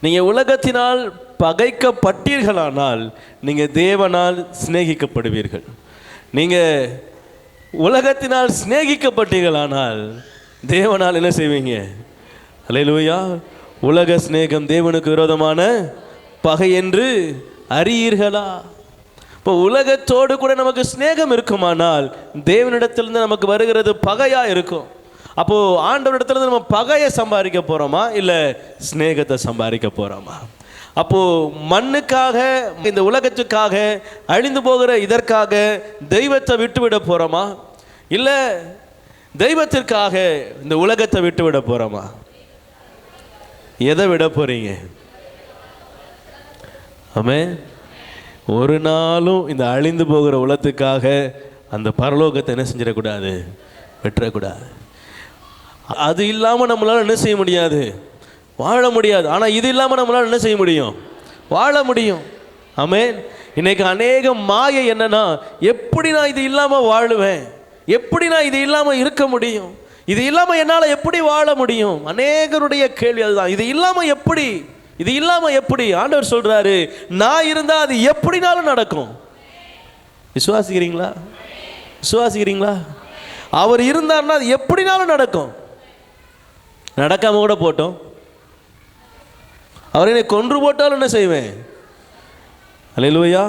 நீங்கள் உலகத்தினால் பகைக்கப்பட்டீர்களானால் நீங்கள் தேவனால் சிநேகிக்கப்படுவீர்கள். நீங்கள் உலகத்தினால் சிநேகிக்கப்பட்டீர்களானால் தேவனால் என்ன செய்வீங்க? அல்லேலூயா. உலக சிநேகம் தேவனுக்கு விரோதமான பகை என்று அறியீர்களா? இப்போ உலகத்தோடு கூட நமக்கு சிநேகம் இருக்குமானால் தேவனிடத்திலிருந்து நமக்கு வருகிறது பகையா இருக்கும். அப்போ ஆண்டவரிடத்திலிருந்து நம்ம பகையை சம்பாதிக்க போறோமா இல்லை சிநேகத்தை சம்பாதிக்க போறோமா? அப்போ மண்ணுக்காக, இந்த உலகத்துக்காக, அழிந்து போகிற இதற்காக தெய்வத்தை விட்டுவிட போறோமா இல்லை தெய்வத்திற்காக இந்த உலகத்தை விட்டுவிட போறோமா? எதை விட போறீங்க? ஆமென். ஒரு நாளும் இந்த அழிந்து போகிற உலகத்துக்காக அந்த பரலோகத்தை என்ன செஞ்சிடக்கூடாது, விட்டுறக்கூடாது. அது இல்லாமல் நம்மளால் என்ன செய்ய முடியாது, வாழ முடியாது. ஆனால் இது இல்லாமல் நம்மளால் என்ன செய்ய முடியும், வாழ முடியும். ஆமென். இன்னைக்கு அநேக மாயை என்னன்னா, எப்படி நான் இது இல்லாமல் வாழுவேன், எப்படி நான் இது இல்லாமல் இருக்க முடியும், இது இல்லாமல் என்னால் எப்படி வாழ முடியும்? அநேகருடைய கேள்வி அதுதான். இது இல்லாமல் எப்படி, இது இல்லாமல் எப்படி? ஆண்டவர் சொல்றாரு, நான் இருந்தால் அது எப்படினாலும் நடக்கும். விசுவாசிக்கிறீங்களா? விசுவாசிக்கிறீங்களா? அவர் இருந்தார்னா அது எப்படினாலும் நடக்கும். நடக்காம கூட போட்டோம், அவர் என்னை கொன்று போட்டாலும் என்ன செய்வேன்? அல்லேலூயா.